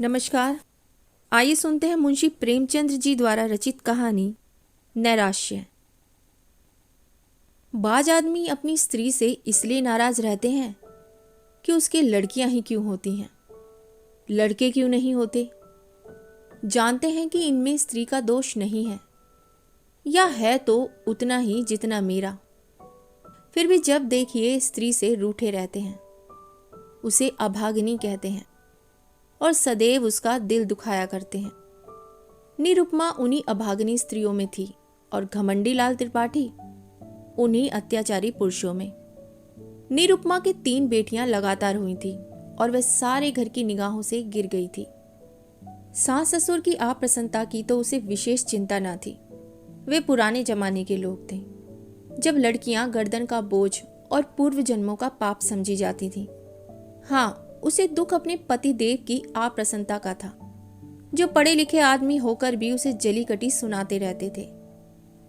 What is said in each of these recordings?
नमस्कार। आइए सुनते हैं मुंशी प्रेमचंद्र जी द्वारा रचित कहानी नैराश्य। बाज आदमी अपनी स्त्री से इसलिए नाराज रहते हैं कि उसके लड़कियां ही क्यों होती हैं, लड़के क्यों नहीं होते। जानते हैं कि इनमें स्त्री का दोष नहीं है, या है तो उतना ही जितना मेरा। फिर भी जब देखिए स्त्री से रूठे रहते हैं, उसे अभागिनी कहते हैं और सदैव उसका दिल दुखाया करते हैं। निरुपमा उन्हीं अभागिनी स्त्रियों में थी और घमंडी लाल त्रिपाठी उन्हीं अत्याचारी पुरुषों में। निरुपमा की 3 बेटियां लगातार हुई थी और वह सारे घर की निगाहों से गिर गई थी। सास ससुर की अप्रसन्नता की तो उसे विशेष चिंता न थी। वे पुराने जमाने के लोग थे, जब लड़कियां गर्दन का बोझ और पूर्व जन्मों का पाप समझी जाती थी। हाँ, उसे दुख अपने पति देव की अप्रसन्नता का था, जो पढ़े लिखे आदमी होकर भी उसे जली कटी सुनाते रहते थे।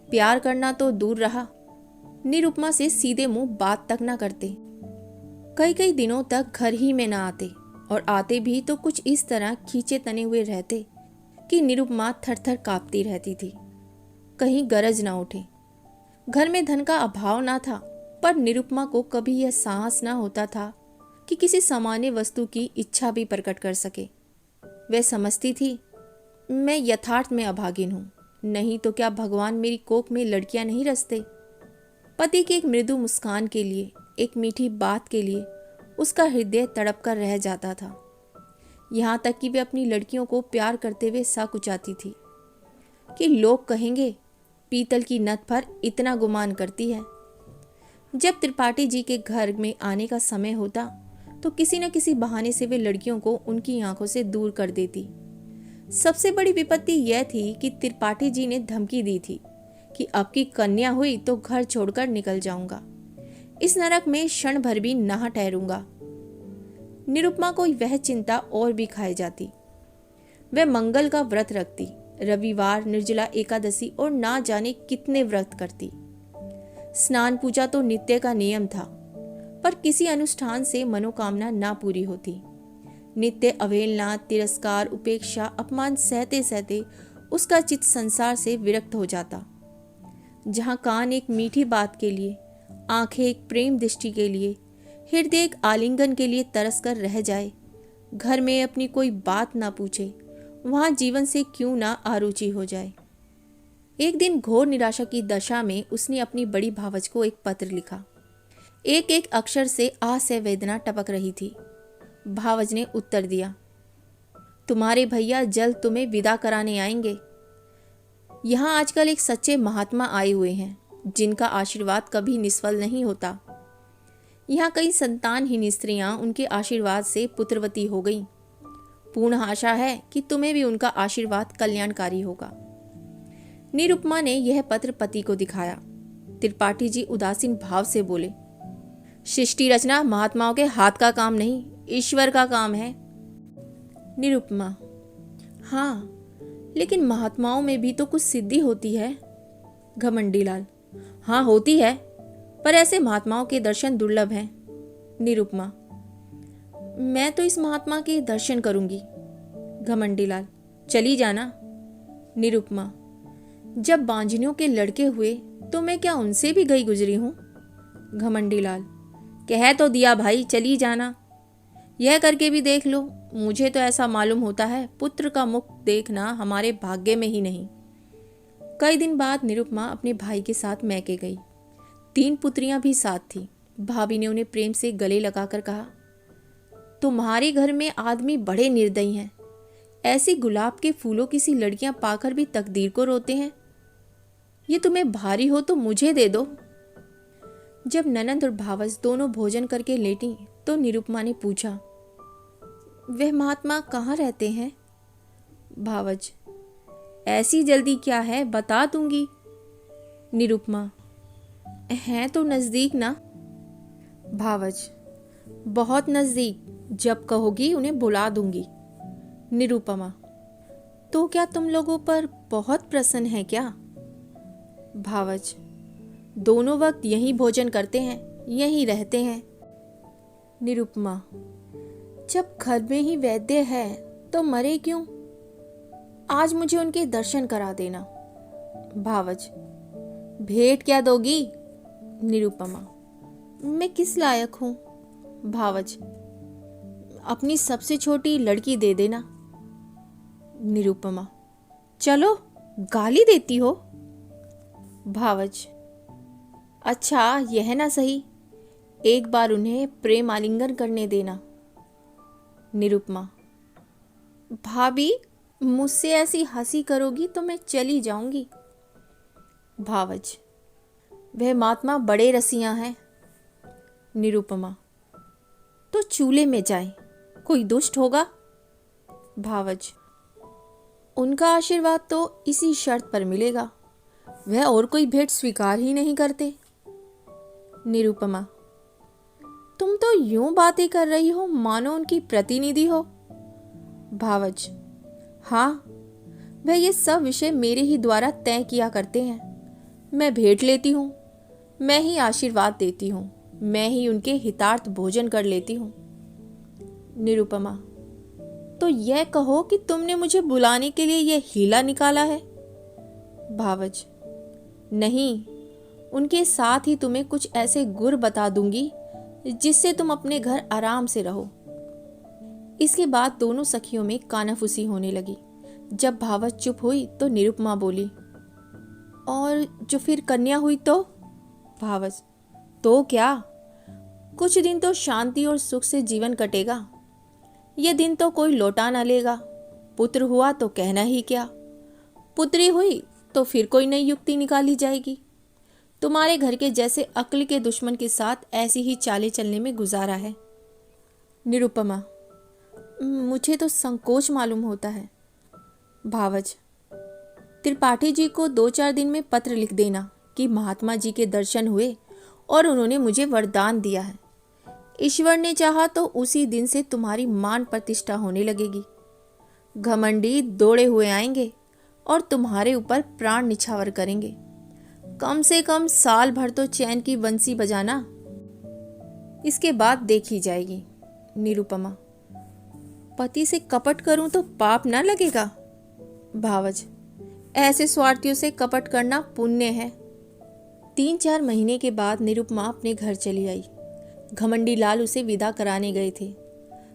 प्यार करना तो दूर रहा, निरुपमा से सीधे मुंह बात तक न करते। कई कई दिनों तक घर ही में न आते, और आते भी तो कुछ इस तरह खींचे तने हुए रहते कि निरुपमा थर थर कांपती रहती थी, कहीं गरज न उठे। घर में धन का अभाव न था, पर निरुपमा को कभी यह साहस न होता था कि किसी सामान्य वस्तु की इच्छा भी प्रकट कर सके। वह समझती थी, मैं यथार्थ में अभागिन हूँ, नहीं तो क्या भगवान मेरी कोख में लड़कियां नहीं रचते। पति की एक मृदु मुस्कान के लिए, एक मीठी बात के लिए उसका हृदय तड़प कर रह जाता था। यहाँ तक कि वे अपनी लड़कियों को प्यार करते हुए सकुचाती थी कि लोग कहेंगे पीतल की नथ पर इतना गुमान करती है। जब त्रिपाठी जी के घर में आने का समय होता तो किसी न किसी बहाने से वे लड़कियों को उनकी आंखों से दूर कर देती। सबसे बड़ी विपत्ति यह थी कि त्रिपाठी जी ने धमकी दी थी कि अब की कन्या हुई तो घर छोड़कर निकल जाऊंगा, इस नरक में क्षण भर भी ना ठहरूंगा। निरुपमा को वह चिंता और भी खाए जाती। वह मंगल का व्रत रखती, रविवार, निर्जला एकादशी और ना जाने कितने व्रत करती। स्नान पूजा तो नित्य का नियम था, पर किसी अनुष्ठान से मनोकामना ना पूरी होती। नित्य अवहेलना, तिरस्कार, उपेक्षा, अपमान सहते सहते उसका चित्त संसार से विरक्त हो जाता। जहाँ कान एक मीठी बात के लिए, आंखें एक प्रेम दृष्टि के लिए, हृदय एक आलिंगन के लिए तरस कर रह जाए, घर में अपनी कोई बात ना पूछे, वहाँ जीवन से क्यों ना आरुचि हो जाए। एक दिन घोर निराशा की दशा में उसने अपनी बड़ी भावज को एक पत्र लिखा। एक एक अक्षर से आह से वेदना टपक रही थी। भावज ने उत्तर दिया, तुम्हारे भैया जल्द तुम्हें विदा कराने आएंगे। यहाँ आजकल एक सच्चे महात्मा आए हुए हैं, जिनका आशीर्वाद कभी निष्फल नहीं होता। यहाँ कई संतानहीन स्त्रियां उनके आशीर्वाद से पुत्रवती हो गईं। पूर्ण आशा है कि तुम्हें भी उनका आशीर्वाद कल्याणकारी होगा। निरुपमा ने यह पत्र पति को दिखाया। त्रिपाठी जी उदासीन भाव से बोले, सृष्टि रचना महात्माओं के हाथ का काम नहीं, ईश्वर का काम है। निरुपमा, हाँ, लेकिन महात्माओं में भी तो कुछ सिद्धि होती है। घमंडी लाल, हाँ होती है, पर ऐसे महात्माओं के दर्शन दुर्लभ हैं। निरुपमा, मैं तो इस महात्मा के दर्शन करूंगी। घमंडी लाल, चली जाना। निरुपमा, जब बांझनियों के लड़के हुए तो मैं क्या उनसे भी गई गुजरी हूं। घमंडी लाल, कह तो दिया भाई, चली जाना। यह करके भी देख लो, मुझे तो ऐसा मालूम होता है पुत्र का मुख देखना हमारे भाग्य में ही नहीं। कई दिन बाद निरुपमा अपने भाई के साथ मैके गई। 3 पुत्रियां भी साथ थी। भाभी ने उन्हें प्रेम से गले लगाकर कहा, तुम्हारे घर में आदमी बड़े निर्दयी हैं। ऐसे गुलाब के फूलों की सी लड़कियां पाकर भी तकदीर को रोते हैं। ये तुम्हें भारी हो तो मुझे दे दो। जब ननंद और भावज दोनों भोजन करके लेटी तो निरुपमा ने पूछा, वह महात्मा कहाँ रहते हैं? भावज, ऐसी जल्दी क्या है, बता दूंगी। निरुपमा, हैं तो नजदीक ना। भावज, बहुत नजदीक, जब कहोगी उन्हें बुला दूंगी। निरुपमा, तो क्या तुम लोगों पर बहुत प्रसन्न है क्या? भावज, दोनों वक्त यहीं भोजन करते हैं, यहीं रहते हैं। निरुपमा, जब घर में ही वैद्य है तो मरे क्यों? आज मुझे उनके दर्शन करा देना। भावज, भेंट क्या दोगी? निरुपमा, मैं किस लायक हूं? भावज, अपनी सबसे छोटी लड़की दे देना। निरुपमा, चलो गाली देती हो? भावज, अच्छा यह ना सही, एक बार उन्हें प्रेम आलिंगन करने देना। निरुपमा, भाभी मुझसे ऐसी हंसी करोगी तो मैं चली जाऊंगी। भावज, वह महात्मा बड़े रसिया हैं। निरुपमा, तो चूल्हे में जाए, कोई दुष्ट होगा? भावज, उनका आशीर्वाद तो इसी शर्त पर मिलेगा, वह और कोई भेंट स्वीकार ही नहीं करते। निरुपमा, तुम तो यूं बातें कर रही हो मानो उनकी प्रतिनिधि हो। भावज, हाँ, वह ये सब विषय मेरे ही द्वारा तय किया करते हैं। मैं भेंट लेती हूँ, मैं ही आशीर्वाद देती हूँ, मैं ही उनके हितार्थ भोजन कर लेती हूँ। निरुपमा, तो यह कहो कि तुमने मुझे बुलाने के लिए यह हीला निकाला है। भावज, नहीं, उनके साथ ही तुम्हें कुछ ऐसे गुर बता दूंगी जिससे तुम अपने घर आराम से रहो। इसके बाद दोनों सखियों में कानाफूसी होने लगी। जब भावज चुप हुई तो निरुपमा बोली, और जो फिर कन्या हुई तो? भावज, तो क्या, कुछ दिन तो शांति और सुख से जीवन कटेगा। यह दिन तो कोई लौटा न लेगा। पुत्र हुआ तो कहना ही क्या, पुत्री हुई तो फिर कोई नई युक्ति निकाली जाएगी। तुम्हारे घर के जैसे अक्ल के दुश्मन के साथ ऐसी ही चालें चलने में गुजारा है। निरुपमा, मुझे तो संकोच मालूम होता है। भावज, त्रिपाठी जी को 2-4 दिन में पत्र लिख देना कि महात्मा जी के दर्शन हुए और उन्होंने मुझे वरदान दिया है। ईश्वर ने चाहा तो उसी दिन से तुम्हारी मान प्रतिष्ठा होने लगेगी। घमंडी दौड़े हुए आएंगे और तुम्हारे ऊपर प्राण निछावर करेंगे। कम से कम साल भर तो चैन की बंसी बजाना, इसके बाद देखी जाएगी। निरुपमा, पति से कपट करूं तो पाप ना लगेगा? भावज, ऐसे स्वार्थियों से कपट करना पुण्य है। 3-4 महीने के बाद निरुपमा अपने घर चली आई। घमंडी लाल उसे विदा कराने गए थे।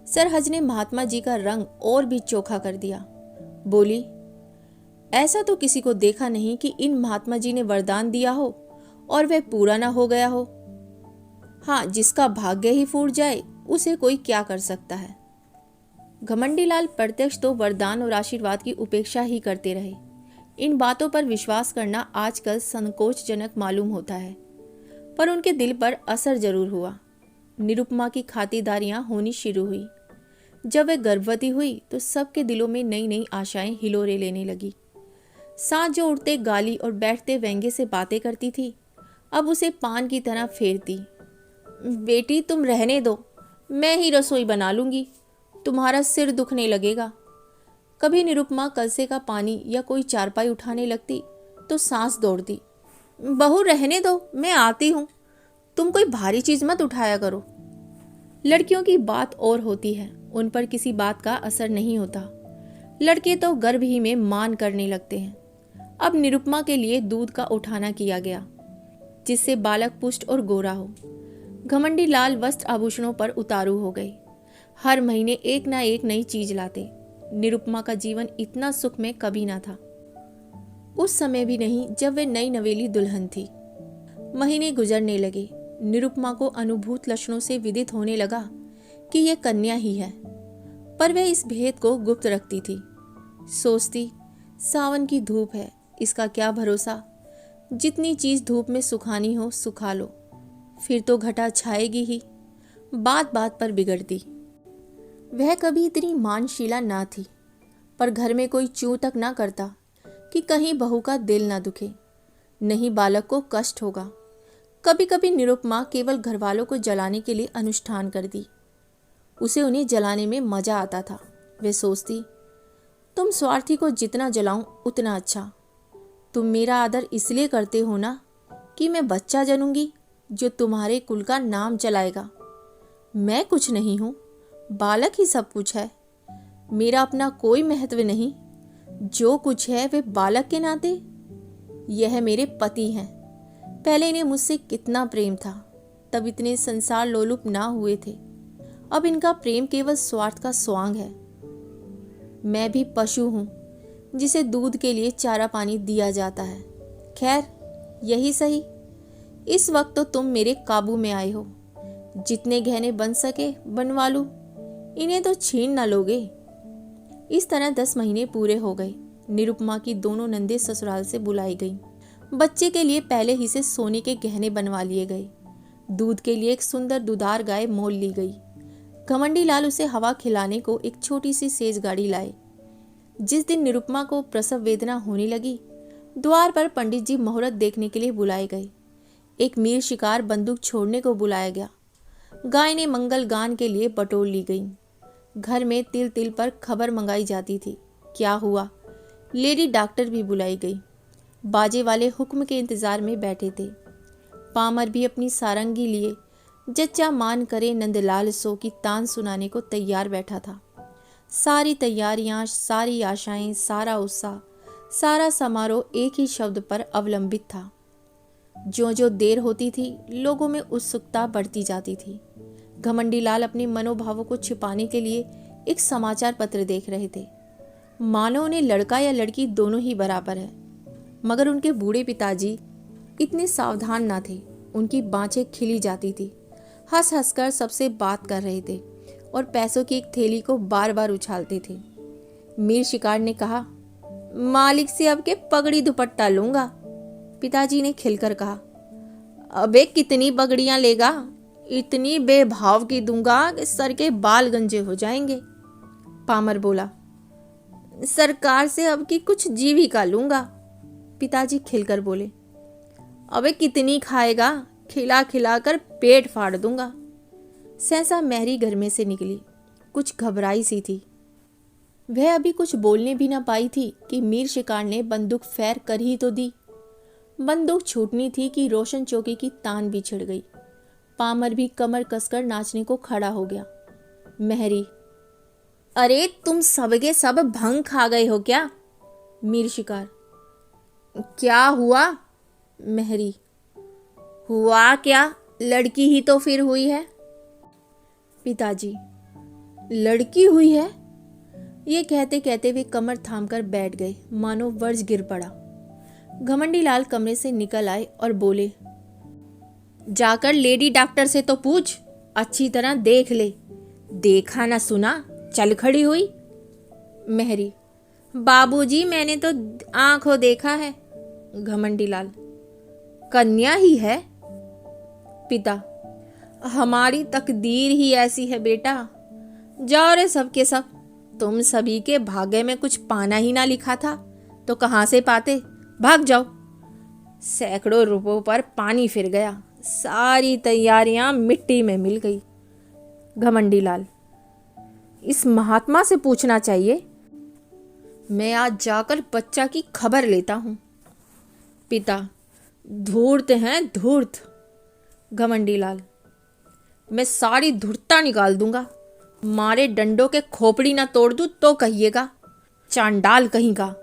सरहज ने महात्मा जी का रंग और भी चोखा कर दिया। बोली, ऐसा तो किसी को देखा नहीं कि इन महात्मा जी ने वरदान दिया हो और वह पूरा ना हो गया हो। हाँ, जिसका भाग्य ही फूट जाए उसे कोई क्या कर सकता है। घमंडी लाल प्रत्यक्ष तो वरदान और आशीर्वाद की उपेक्षा ही करते रहे। इन बातों पर विश्वास करना आजकल संकोचजनक मालूम होता है, पर उनके दिल पर असर जरूर हुआ। निरुपमा की खातिरदारियां होनी शुरू हुई। जब वह गर्भवती हुई तो सबके दिलों में नई नई आशाएं हिलोरे लेने लगी। सांझ जो उठते गाली और बैठते व्यंग्य से बातें करती थी, अब उसे पान की तरह फेरती। बेटी तुम रहने दो, मैं ही रसोई बना लूंगी, तुम्हारा सिर दुखने लगेगा। कभी निरुपमा कलसे का पानी या कोई चारपाई उठाने लगती तो सांस दौड़ती। बहू रहने दो, मैं आती हूँ, तुम कोई भारी चीज मत उठाया करो। लड़कियों की बात और होती है, उन पर किसी बात का असर नहीं होता। लड़के तो गर्भ ही में मान करने लगते हैं। अब निरुपमा के लिए दूध का उठाना किया गया, जिससे बालक पुष्ट और गोरा हो। घमंडी लाल वस्त्र आभूषणों पर उतारू हो गए। हर महीने एक ना एक नई चीज लाते। निरुपमा का जीवन इतना सुख में कभी ना था। उस समय भी नहीं जब वे नई नवेली दुल्हन थी। महीने गुजरने लगे। निरुपमा को अनुभूत लक्षणों से विदित होने लगा कि यह कन्या ही है, पर वह इस भेद को गुप्त रखती थी। सोचती, सावन की धूप है, इसका क्या भरोसा, जितनी चीज धूप में सुखानी हो सुखा लो, फिर तो घटा छाएगी ही। बात बात पर बिगड़ती। वह कभी इतनी मानशीला ना थी, पर घर में कोई चूं तक ना करता कि कहीं बहू का दिल ना दुखे, नहीं बालक को कष्ट होगा। कभी कभी निरुपमा केवल घरवालों को जलाने के लिए अनुष्ठान कर दी। उसे उन्हें जलाने में मजा आता था। वे सोचती, तुम स्वार्थी को जितना जलाऊं उतना अच्छा। तुम मेरा आदर इसलिए करते हो ना कि मैं बच्चा जनूंगी जो तुम्हारे कुल का नाम चलाएगा। मैं कुछ नहीं हूं, बालक ही सब कुछ है। मेरा अपना कोई महत्व नहीं, जो कुछ है वे बालक के नाते। यह मेरे पति हैं। पहले इन्हें मुझसे कितना प्रेम था, तब इतने संसार लोलुप ना हुए थे। अब इनका प्रेम केवल स्वार्थ का स्वांग है। मैं भी पशु हूं, जिसे दूध के लिए चारा पानी दिया जाता है। खैर, यही सही। इस वक्त तो तुम मेरे काबू में आए हो। जितने गहने बन सके बनवा लूं, इन्हें तो छीन ना लोगे। इस तरह 10 महीने पूरे हो गए। निरुपमा की दोनों नंदे ससुराल से बुलाई गईं। बच्चे के लिए पहले ही से सोने के गहने बनवा लिए गए। दूध के लिए एक सुंदर दुधार गाय मोल ली गई। घमंडी लाल उसे हवा खिलाने को एक छोटी सी सेज गाड़ी लाए। जिस दिन निरुपमा को प्रसव वेदना होने लगी, द्वार पर पंडित जी मुहूर्त देखने के लिए बुलाए गए। एक मीर शिकार बंदूक छोड़ने को बुलाया गया। गाय ने मंगल गान के लिए बटोर ली गई। घर में तिल तिल पर खबर मंगाई जाती थी। क्या हुआ? लेडी डॉक्टर भी बुलाई गई। बाजे वाले हुक्म के इंतजार में बैठे थे। पामर भी अपनी सारंगी लिए जच्चा मान करे नंदलाल सो की तान सुनाने को तैयार बैठा था। सारी तैयारियां, सारी आशाएं, सारा उत्साह, सारा समारोह एक ही शब्द पर अवलंबित था। जो जो देर होती थी, लोगों में उत्सुकता बढ़ती जाती थी। घमंडी लाल अपने मनोभावों को छिपाने के लिए एक समाचार पत्र देख रहे थे। मानो उन्हें लड़का या लड़की दोनों ही बराबर है। मगर उनके बूढ़े पिताजी इतने सावधान ना थे। उनकी बाँछें खिली जाती थी। हंस हंसकर सबसे बात कर रहे थे और पैसों की एक थैली को बार बार उछालते थे। मीर शिकार ने कहा, मालिक से अब के पगड़ी दुपट्टा लूंगा। पिताजी ने खिलकर कहा, अबे कितनी पगड़ियां लेगा? इतनी बेभाव की दूंगा कि सर के बाल गंजे हो जाएंगे। पामर बोला, सरकार से अब की कुछ जीविका लूंगा। पिताजी खिलकर बोले, अबे कितनी खाएगा? खिला खिला कर पेट फाड़ दूंगा। सहसा मैरी घर में से निकली। कुछ घबराई सी थी। वह अभी कुछ बोलने भी ना पाई थी कि मीर शिकार ने बंदूक फैर कर ही तो दी। बंदूक छूटनी थी कि रोशन चौकी की तान भी छिड़ गई। पामर भी कमर कसकर नाचने को खड़ा हो गया। महरी, अरे तुम सबके सब भंग खा गए हो क्या? मीर शिकार, क्या हुआ? महरी, हुआ क्या? लड़की ही तो फिर हुई है। पिताजी, लड़की हुई है? ये कहते कहते वे कमर थामकर बैठ गए, मानो वर्ज गिर पड़ा। घमंडी लाल कमरे से निकल आए और बोले, जाकर लेडी डॉक्टर से तो पूछ, अच्छी तरह देख ले। देखा ना सुना, चल खड़ी हुई। महरी, बाबूजी मैंने तो आंखों देखा है। घमंडी लाल, कन्या ही है। पिता, हमारी तकदीर ही ऐसी है बेटा। जाओ रे सबके सब। तुम सभी के भाग्य में कुछ पाना ही ना लिखा था तो कहां से पाते? भाग जाओ। सैकड़ों रुपयों पर पानी फिर गया। सारी तैयारियां मिट्टी में मिल गई। घमंडी लाल, इस महात्मा से पूछना चाहिए। मैं आज जाकर बच्चा की खबर लेता हूं। पिता, धूर्त हैं धूर्त। घमंडी लाल, मैं सारी धूर्तता निकाल दूंगा। मारे डंडों के खोपड़ी ना तोड़ दूं तो कहिएगा। चांडाल कहीं का।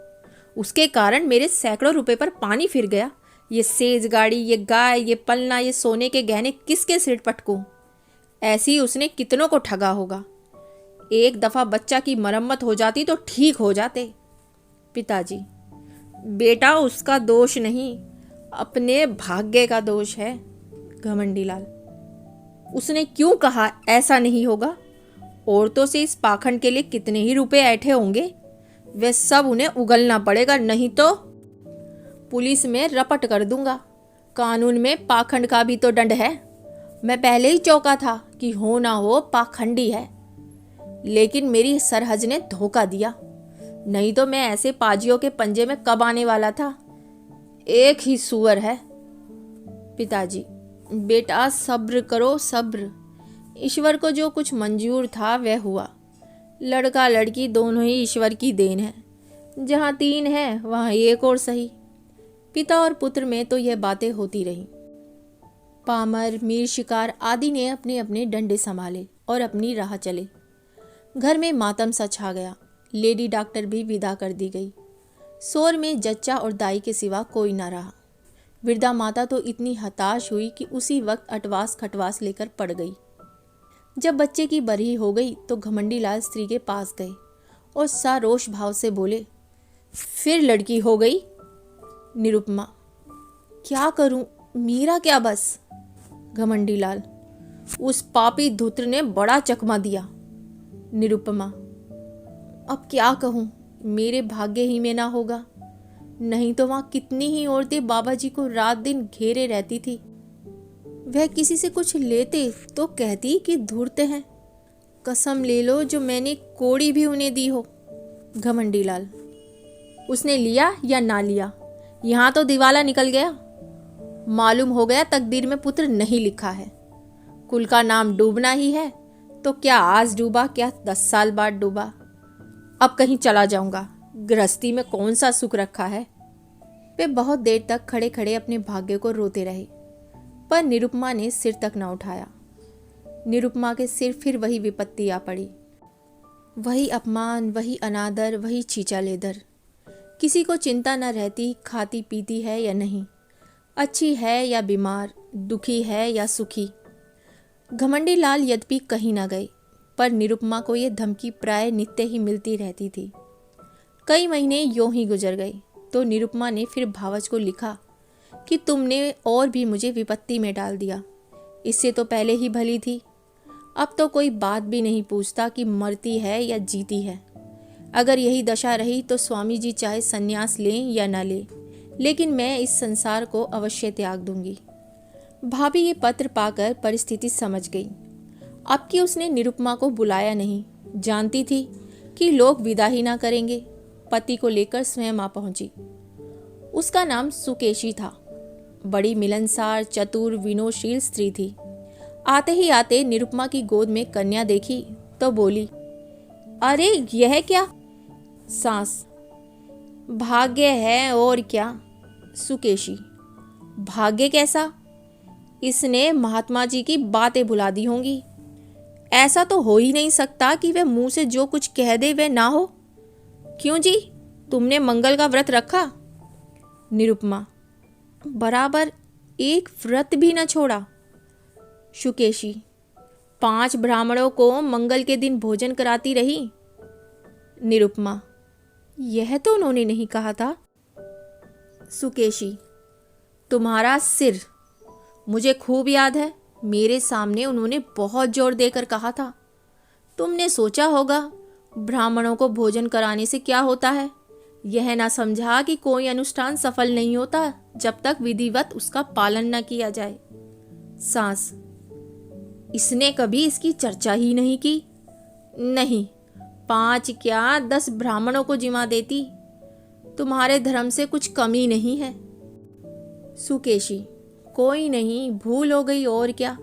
उसके कारण मेरे सैकड़ों रुपए पर पानी फिर गया। ये सेज गाड़ी, ये गाय, ये पलना, ये सोने के गहने किसके सिर पटकूं? ऐसी उसने कितनों को ठगा होगा। एक दफा बच्चा की मरम्मत हो जाती तो ठीक हो जाते। पिताजी, बेटा उसका दोष नहीं, अपने भाग्य का दोष है। घमंडी लाल, उसने क्यों कहा ऐसा नहीं होगा? औरतों से इस पाखंड के लिए कितने ही रुपए ऐंठे होंगे। वे सब उन्हें उगलना पड़ेगा, नहीं तो पुलिस में रपट कर दूंगा। कानून में पाखंड का भी तो दंड है। मैं पहले ही चौंका था कि हो ना हो पाखंडी है, लेकिन मेरी सरहज ने धोखा दिया। नहीं तो मैं ऐसे पाजियों के पंजे में कब आने वाला था। एक ही सुअर है। पिताजी, बेटा सब्र करो सब्र। ईश्वर को जो कुछ मंजूर था वह हुआ। लड़का लड़की दोनों ही ईश्वर की देन है। जहाँ 3 है वहाँ एक और सही। पिता और पुत्र में तो यह बातें होती रहीं। पामर, मीर शिकार आदि ने अपने अपने डंडे संभाले और अपनी राह चले। घर में मातम सा छा गया। लेडी डॉक्टर भी विदा कर दी गई। शोर में जच्चा और दाई के सिवा कोई न रहा। वृद्धा माता तो इतनी हताश हुई कि उसी वक्त अटवास खटवास लेकर पड़ गई। जब बच्चे की बरही हो गई तो घमंडी लाल स्त्री के पास गए और सारोष भाव से बोले, फिर लड़की हो गई? निरुपमा, क्या करूं, मेरा क्या बस। घमंडी लाल, उस पापी धूर्त ने बड़ा चकमा दिया। निरुपमा, अब क्या कहूं, मेरे भाग्य ही में ना होगा, नहीं तो वहां कितनी ही औरतें बाबा जी को रात दिन घेरे रहती थी। वह किसी से कुछ लेते तो कहती कि धूर्त हैं। कसम ले लो जो मैंने कोड़ी भी उन्हें दी हो। घमंडी लाल, उसने लिया या ना लिया, यहाँ तो दिवाला निकल गया। मालूम हो गया तकदीर में पुत्र नहीं लिखा है। कुल का नाम डूबना ही है, तो क्या आज डूबा, क्या 10 साल बाद डूबा। अब कहीं चला जाऊंगा, गृहस्थी में कौन सा सुख रखा है। वे बहुत देर तक खड़े खड़े अपने भाग्य को रोते रहे, पर निरुपमा ने सिर तक न उठाया। निरुपमा के सिर फिर वही विपत्ति आ पड़ी। वही अपमान, वही अनादर, वही छींचा लेदर। किसी को चिंता न रहती खाती पीती है या नहीं, अच्छी है या बीमार, दुखी है या सुखी। घमंडी लाल यद्यपि कहीं न गए, पर निरुपमा को ये धमकी प्राय नित्य ही मिलती रहती थी। कई महीने यूं ही गुजर गए तो निरुपमा ने फिर भावज को लिखा कि तुमने और भी मुझे विपत्ति में डाल दिया। इससे तो पहले ही भली थी। अब तो कोई बात भी नहीं पूछता कि मरती है या जीती है। अगर यही दशा रही तो स्वामी जी चाहे संन्यास लें या न लें, लेकिन मैं इस संसार को अवश्य त्याग दूंगी। भाभी ये पत्र पाकर परिस्थिति समझ गई। अब कि उसने निरुपमा को बुलाया नहीं, जानती थी कि लोग विदा ही ना करेंगे। पति को लेकर स्वयं आ पहुंची। उसका नाम सुकेशी था। बड़ी मिलनसार, चतुर, विनोदशील स्त्री थी। आते ही आते निरुपमा की गोद में कन्या देखी तो बोली, अरे यह क्या? सास, भाग्य है और क्या। सुकेशी, भाग्य कैसा? इसने महात्मा जी की बातें भुला दी होंगी। ऐसा तो हो ही नहीं सकता कि वह मुंह से जो कुछ कह दे वह ना हो। क्यों जी, तुमने मंगल का व्रत रखा? निरुपमा, बराबर एक व्रत भी न छोड़ा। शुकेशी, 5 ब्राह्मणों को मंगल के दिन भोजन कराती रही। निरुपमा, यह तो उन्होंने नहीं कहा था। सुकेशी, तुम्हारा सिर, मुझे खूब याद है, मेरे सामने उन्होंने बहुत जोर देकर कहा था। तुमने सोचा होगा ब्राह्मणों को भोजन कराने से क्या होता है। यह ना समझा कि कोई अनुष्ठान सफल नहीं होता जब तक विधिवत उसका पालन न किया जाए। सास, इसने कभी इसकी चर्चा ही नहीं की। नहीं, 5 क्या 10 ब्राह्मणों को जिमा देती। तुम्हारे धर्म से कुछ कमी नहीं है। सुकेशी, कोई नहीं, भूल हो गई और क्या।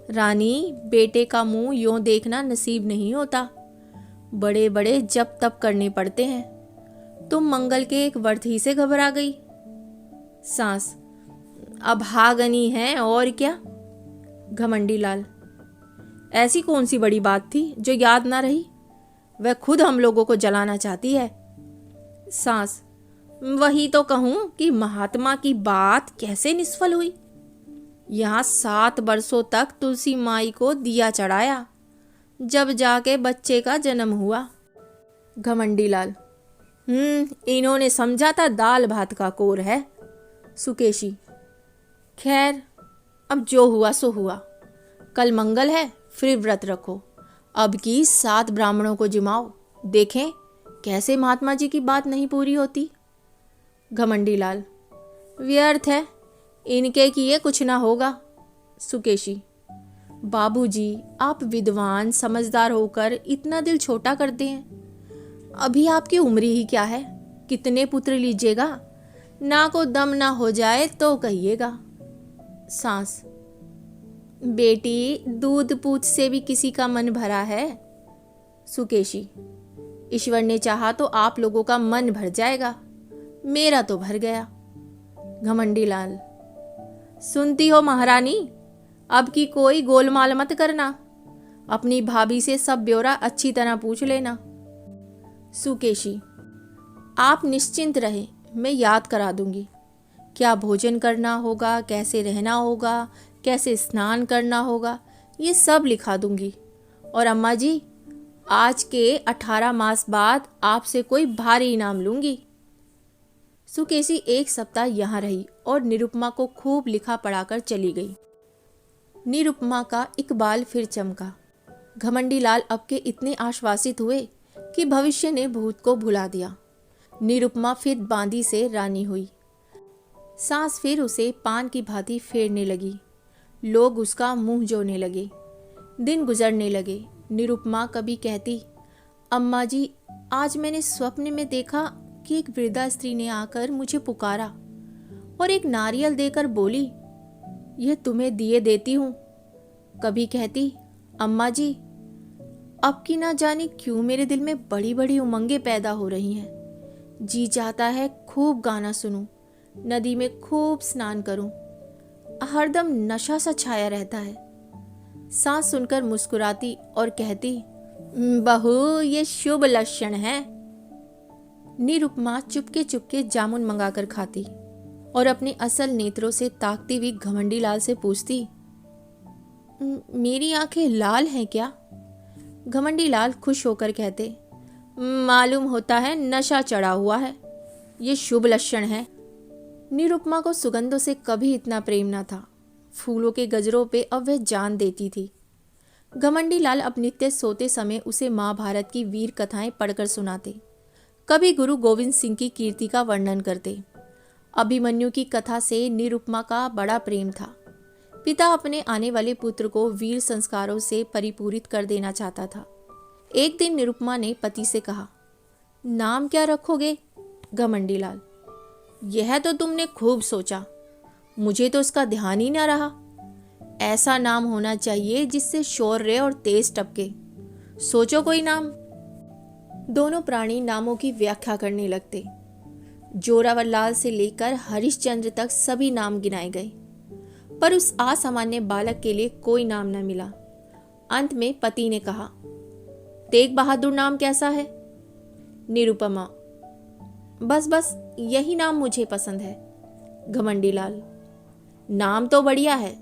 रानी, बेटे का मुंह यूं देखना नसीब नहीं होता। बड़े बड़े जप तप करने पड़ते हैं। तुम मंगल के एक व्रत ही से घबरा गई। सास, अभागनी है और क्या। घमंडी लाल, ऐसी कौन सी बड़ी बात थी जो याद ना रही। वह खुद हम लोगों को जलाना चाहती है। सास, वही तो कहूं कि महात्मा की बात कैसे निष्फल हुई। यहाँ 7 वर्षों तक तुलसी माई को दिया चढ़ाया, जब जाके बच्चे का जन्म हुआ। घमंडी लाल, इन्होंने समझा था दाल भात का कोर है। सुकेशी, खैर अब जो हुआ सो हुआ। कल मंगल है, फिर व्रत रखो। अब की 7 ब्राह्मणों को जिमाओ, देखें कैसे महात्मा जी की बात नहीं पूरी होती। घमंडी लाल, व्यर्थ है, इनके किए कुछ ना होगा। सुकेशी, बाबूजी, आप विद्वान समझदार होकर इतना दिल छोटा करते हैं। अभी आपकी उम्र ही क्या है, कितने पुत्र लीजिएगा। ना को दम ना हो जाए तो कहिएगा। सास, बेटी, दूध पूछ से भी किसी का मन भरा है। सुकेशी, ईश्वर ने चाहा तो आप लोगों का मन भर जाएगा, मेरा तो भर गया। घमंडी लाल, सुनती हो महारानी, अब की कोई गोलमाल मत करना। अपनी भाभी से सब ब्यौरा अच्छी तरह पूछ लेना। सुकेशी, आप निश्चिंत रहे, मैं याद करा दूंगी। क्या भोजन करना होगा, कैसे रहना होगा, कैसे स्नान करना होगा, ये सब लिखा दूंगी। और अम्मा जी, आज के 18 मास बाद आपसे कोई भारी इनाम लूंगी। सुकेशी 1 सप्ताह यहाँ रही और निरुपमा को खूब लिखा पढ़ाकर चली गई। निरुपमा का इकबाल फिर चमका। घमंडी लाल अब के इतने आश्वासित हुए कि भविष्य ने भूत को भुला दिया। निरुपमा फिर बांदी से रानी हुई। सांस फिर उसे पान की भांति फेरने लगी। लोग उसका मुंह जोने लगे। दिन गुजरने लगे। निरुपमा कभी कहती, अम्मा जी, आज मैंने स्वप्न में देखा कि एक वृद्धा स्त्री ने आकर मुझे पुकारा और एक नारियल देकर बोली, यह तुम्हें दिए देती हूँ। कभी कहती, अम्मा जी, अब की ना जाने क्यों मेरे दिल में बड़ी बड़ी उमंगें पैदा हो रही हैं। जी चाहता है खूब गाना सुनूं, नदी में खूब स्नान करूं। हरदम नशा सा छाया रहता है। सांस सुनकर मुस्कुराती और कहती, बहू, ये शुभ लक्षण है। निरुपमा चुपके चुपके जामुन मंगाकर खाती और अपने असल नेत्रों से ताकती हुई घमंडी लाल से पूछती, मेरी आंखें लाल हैं क्या? घमंडी लाल खुश होकर कहते, मालूम होता है नशा चढ़ा हुआ है, ये शुभ लक्षण है। निरुपमा को सुगंधों से कभी इतना प्रेम न था। फूलों के गजरों पे अब वह जान देती थी। घमंडी लाल अब नित्य सोते समय उसे महाभारत की वीर कथाएं पढ़कर सुनाते। कभी गुरु गोविंद सिंह की कीर्ति का वर्णन करते। अभिमन्यु की कथा से निरुपमा का बड़ा प्रेम था। पिता अपने आने वाले पुत्र को वीर संस्कारों से परिपूरित कर देना चाहता था। एक दिन निरुपमा ने पति से कहा, नाम क्या रखोगे? घमंडी लाल, यह तो तुमने खूब सोचा, मुझे तो उसका ध्यान ही न रहा। ऐसा नाम होना चाहिए जिससे शौर्य और तेज टपके। सोचो कोई नाम। दोनों प्राणी नामों की व्याख्या करने लगते। जोरावर लाल से लेकर हरिश्चंद्र तक सभी नाम गिनाए गए, पर उस असामान्य बालक के लिए कोई नाम न मिला। अंत में पति ने कहा, तेग बहादुर नाम कैसा है? निरुपमा, बस बस यही नाम मुझे पसंद है। घमंडी लाल, नाम तो बढ़िया है।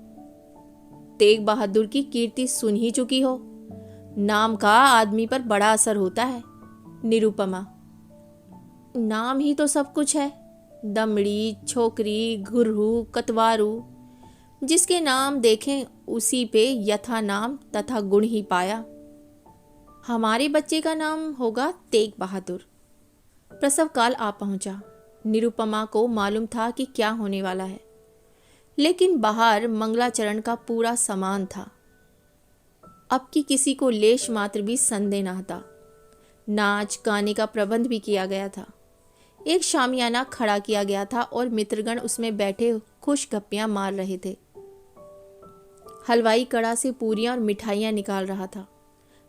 तेग बहादुर की कीर्ति सुन ही चुकी हो। नाम का आदमी पर बड़ा असर होता है। निरुपमा, नाम ही तो सब कुछ है। दमड़ी, छोकरी, घुरहू, कतवारू, जिसके नाम देखें उसी पे यथा नाम तथा गुण ही पाया। हमारे बच्चे का नाम होगा तेग बहादुर। प्रसव काल आ पहुंचा। निरुपमा को मालूम था कि क्या होने वाला है, लेकिन बाहर मंगलाचरण का पूरा सामान था। अब की किसी को लेश मात्र भी संदेह न था। नाच गाने का प्रबंध भी किया गया था। एक शामियाना खड़ा किया गया था और मित्रगण उसमें बैठे खुश गप्पियां मार रहे थे। हलवाई कड़ा से पूरियां और मिठाइयां निकाल रहा था।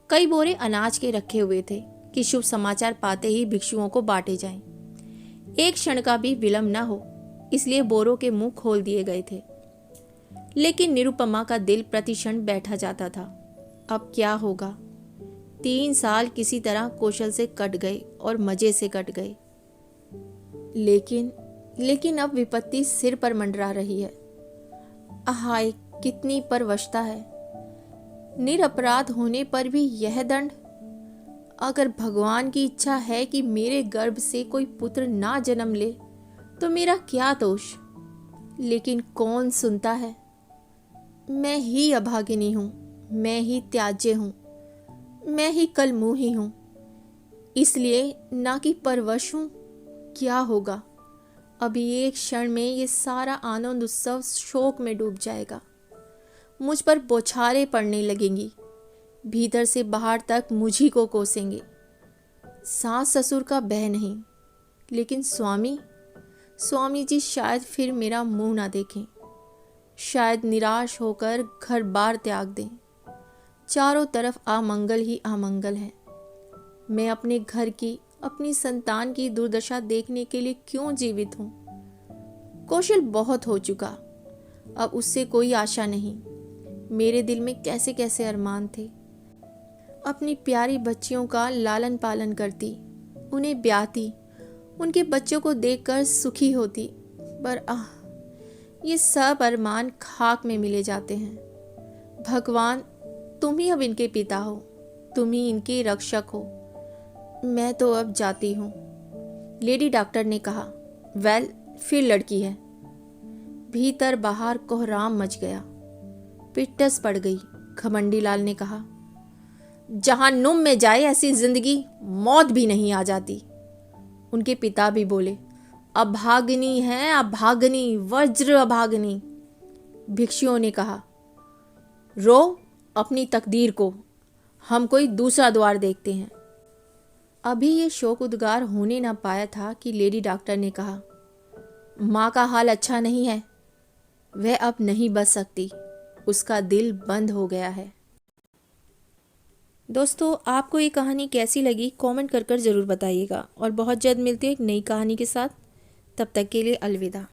कई बोरे अनाज के रखे हुए थे कि शुभ समाचार पाते ही भिक्षुओं को बांटे जाएं। एक क्षण का भी विलंब न हो, इसलिए बोरों के मुंह खोल दिए गए थे। लेकिन निरुपमा का दिल प्रतिक्षण बैठा जाता था। अब क्या होगा? 3 साल किसी तरह कौशल से कट गए और मजे से कट गए। लेकिन अब विपत्ति सिर पर मंडरा रही है। हाय, कितनी परवशता है। निरपराध होने पर भी यह दंड। अगर भगवान की इच्छा है कि मेरे गर्भ से कोई पुत्र ना जन्म ले तो मेरा क्या दोष? लेकिन कौन सुनता है? मैं ही अभागिनी हूं, मैं ही त्याज्य हूं, मैं ही कलमुही हूं, इसलिए ना कि परवश हूं। क्या होगा? अभी एक क्षण में ये सारा आनंद उत्सव शोक में डूब जाएगा। मुझ पर बौछारें पड़ने लगेंगी। भीतर से बाहर तक मुझी को कोसेंगे। सास ससुर का भय नहीं, लेकिन स्वामी जी शायद फिर मेरा मुंह ना देखें। शायद निराश होकर घर बार त्याग दें। चारों तरफ अमंगल ही अमंगल है। मैं अपने घर की, अपनी संतान की दुर्दशा देखने के लिए क्यों जीवित हूं? कौशल बहुत हो चुका, अब उससे कोई आशा नहीं। मेरे दिल में कैसे कैसे अरमान थे, अपनी प्यारी बच्चियों का लालन पालन करती, उन्हें ब्याहती, उनके बच्चों को देखकर सुखी होती। पर ये सब अरमान खाक में मिले जाते हैं। भगवान, तुम ही अब इनके पिता हो, तुम ही इनके रक्षक हो। मैं तो अब जाती हूँ, लेडी डॉक्टर ने कहा। वेल, फिर लड़की है। भीतर बाहर कोहराम मच गया, पिट्टस पड़ गई। घमंडी लाल ने कहा, जहन्नुम में जाए ऐसी जिंदगी, मौत भी नहीं आ जाती। उनके पिता भी बोले, अभागनी है, अभागनी, वज्र अभागनी। भिक्षुओं ने कहा, रो अपनी तकदीर को, हम कोई दूसरा द्वार देखते हैं। अभी ये शोक उद्गार होने ना पाया था कि लेडी डॉक्टर ने कहा, माँ का हाल अच्छा नहीं है, वह अब नहीं बच सकती, उसका दिल बंद हो गया है। दोस्तों, आपको ये कहानी कैसी लगी कमेंट कर ज़रूर बताइएगा और बहुत जल्द मिलती है एक नई कहानी के साथ। तब तक के लिए अलविदा।